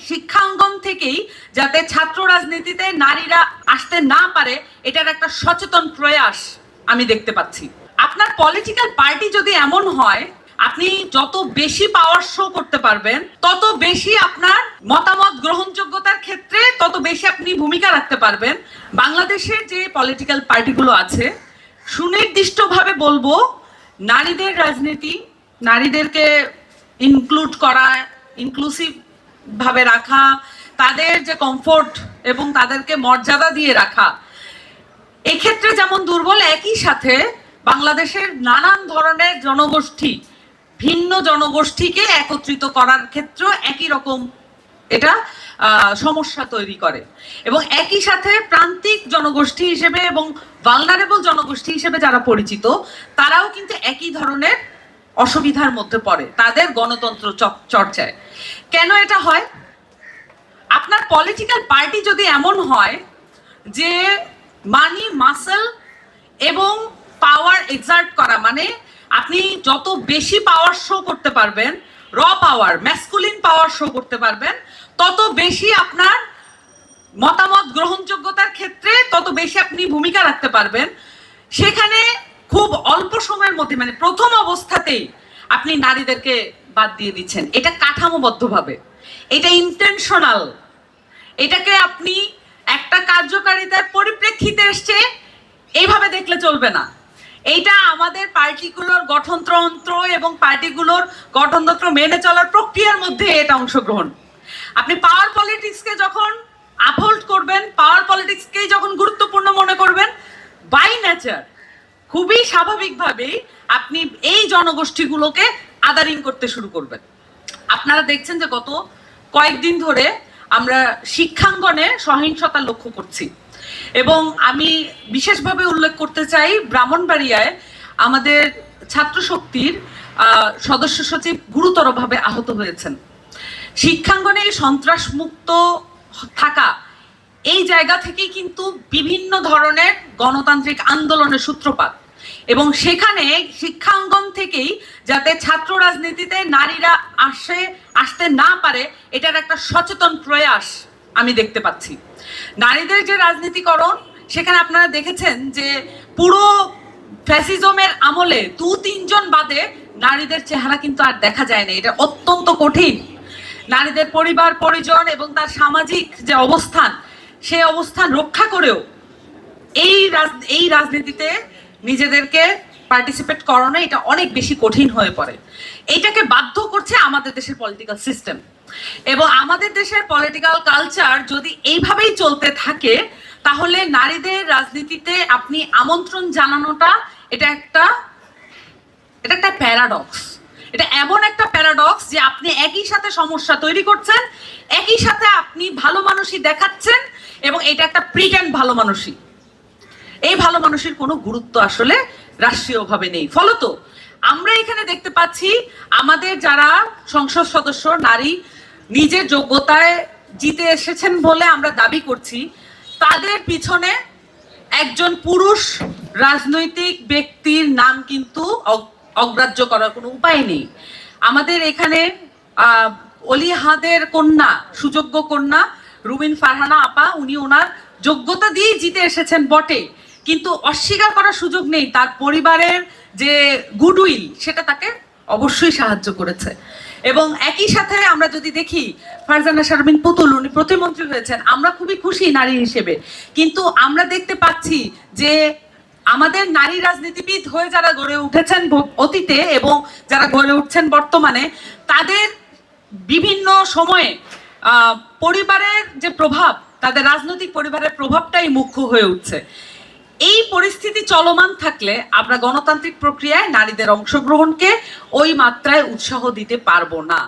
শিক্ষাঙ্গন থেকেই যাতে ছাত্র রাজনীতিতে নারীরা আসতে না পারে এটার একটা সচেতন প্রয়াস আমি দেখতে পাচ্ছি। আপনার পলিটিক্যাল পার্টি যদি এমন হয় আপনি যত বেশি পাওয়ার শো করতে পারবেন তত বেশি আপনার মতামত গ্রহণযোগ্যতার ক্ষেত্রে তত বেশি আপনি ভূমিকা রাখতে পারবেন। বাংলাদেশের যে পলিটিক্যাল পার্টিগুলো আছে সুনির্দিষ্টভাবে বলবো নারীদের রাজনীতি, নারীদেরকে ইনক্লুড করা, ইনক্লুসিভ ভাবে রাখা, তাদের যে কমফোর্ট এবং তাদেরকে মর্যাদা দিয়ে রাখা এক্ষেত্রে যেমন দুর্বল, একই সাথে বাংলাদেশের নানান ধরনের জনগোষ্ঠী, ভিন্ন জনগোষ্ঠীকে একত্রিত করার ক্ষেত্রে একই রকম এটা সমস্যা তৈরি করে এবং একই সাথে প্রান্তিক জনগোষ্ঠী হিসেবে এবং ভালনারেবল জনগোষ্ঠী হিসেবে যারা পরিচিত তারাও কিন্তু একই ধরনের অসুবিধার মধ্যে পড়ে তাদের গণতন্ত্র চর্চায়। কেন এটা হয়? আপনার পলিটিক্যাল পার্টি যদি এমন হয় যে মানি, মাসল এবং পাওয়ার এক্সার্ট করা, মানে আপনি যত বেশি পাওয়ার শো করতে পারবেন, র পাওয়ার, ম্যাসকুলিন পাওয়ার শো করতে পারবেন, তত বেশি আপনার মতামত গ্রহণযোগ্যতার ক্ষেত্রে তত বেশি আপনি ভূমিকা রাখতে পারবেন। সেখানে খুব অল্প সময়ের মধ্যে, মানে প্রথম অবস্থাতেই আপনি নারীদেরকে বাদ দিয়ে দিচ্ছেন। এটা কাঠামোবদ্ধভাবে, এটা ইন্টেনশনাল, এটাকে আপনি একটা কার্যকারিতার পরিপ্রেক্ষিতে এসছে এইভাবে দেখলে চলবে না। এইটা আমাদের পার্টিগুলোর গঠনতন্ত্র এবং পার্টিগুলোর গঠনতন্ত্র মেনে চলার প্রক্রিয়ার মধ্যে এটা অংশগ্রহণ। আপনি পাওয়ার পলিটিক্সকে যখন আপহোল্ড করবেন, পাওয়ার পলিটিক্সকেই যখন গুরুত্বপূর্ণ মনে করবেন, বাই নেচার খুবই স্বাভাবিকভাবেই আপনি এই জনগোষ্ঠীগুলোকে আদারিং করতে শুরু করবেন। আপনারা দেখছেন যে গত কয়েকদিন ধরে আমরা শিক্ষাঙ্গনে সহিংসতা লক্ষ্য করছি এবং আমি বিশেষভাবে উল্লেখ করতে চাই ব্রাহ্মণবাড়িয়ায় আমাদের ছাত্র শক্তির সদস্য সচিব গুরুতরভাবে আহত হয়েছেন। শিক্ষাঙ্গনে সন্ত্রাস মুক্ত থাকা এই জায়গা থেকেই কিন্তু বিভিন্ন ধরনের গণতান্ত্রিক আন্দোলনের সূত্রপাত এবং সেখানে শিক্ষাঙ্গন থেকেই যাতে ছাত্র রাজনীতিতে নারীরা আসতে না পারে এটার একটা সচেতন প্রয়াস আমি দেখতে পাচ্ছি। নারীদের যে রাজনীতিকরণ, সেখানে আপনারা দেখেছেন যে পুরো ফ্যাসিজমের আমলে 2-3 জন বাদে নারীদের চেহারা কিন্তু আর দেখা যায় না। এটা অত্যন্ত কঠিন। নারীদের পরিবার পরিজন এবং তার সামাজিক যে অবস্থান, সেই অবস্থান রক্ষা করেও এই রাজনীতিতে নিজেদেরকে পার্টিসিপেট করানো এটা অনেক বেশি কঠিন হয়ে পড়ে। এইটাকে বাধ্য করছে আমাদের দেশের পলিটিক্যাল সিস্টেম এবং আমাদের দেশের পলিটিক্যাল কালচার যদি এইভাবেই চলতে থাকে তাহলে নারীদের রাজনীতিতে আপনি আমন্ত্রণ জানানোটা এটা একটা প্যারাডক্স। এটা এমন একটা প্যারাডক্স যে আপনি একই সাথে সমস্যা তৈরি করছেন, একই সাথে আপনি ভালো মানুষই দেখাচ্ছেন এবং এটা একটা প্রিটেন্ড ভালো মানুষই। এই ভালো মানুষের কোনো গুরুত্ব আসলে রাষ্ট্রীয়ভাবে নেই। ফলত আমরা এখানে দেখতে পাচ্ছি আমাদের যারা সংসদ সদস্য নারী নিজের যোগ্যতায় জিতে এসেছেন বলে আমরা দাবি করছি, তাদের পিছনে একজন পুরুষ রাজনৈতিক ব্যক্তির নাম কিন্তু অগ্রাহ্য করার কোনো উপায় নেই। আমাদের এখানে অলিহাদের কন্যা, সুযোগ্য কন্যা রুবিন ফারহানা আপা, উনি ওনার যোগ্যতা দিয়েই জিতে এসেছেন বটে, কিন্তু অস্বীকার করার সুযোগ নেই তার পরিবারের যে গুডউইল সেটা তাকে অবশ্যই সাহায্য করেছে। এবং একই সাথে আমরা যদি দেখি ফারজানা শারমিন পুতুল, উনি প্রতিমন্ত্রী হয়েছেন, আমরা খুবই খুশি নারী হিসেবে, কিন্তু আমরা দেখতে পাচ্ছি যে আমাদের নারী রাজনীতিবিদ হয়ে যারা গড়ে উঠেছেন অতীতে এবং যারা গড়ে উঠছেন বর্তমানে, তাদের বিভিন্ন সময়ে পরিবারের যে প্রভাব, তাদের রাজনৈতিক পরিবারের প্রভাবটাই মুখ্য হয়ে উঠছে। এই পরিস্থিতি চলমান থাকলে আমরা গণতান্ত্রিক প্রক্রিয়ায় নারীদের অংশগ্রহণকে ওই মাত্রায় উৎসাহ দিতে পারবো না।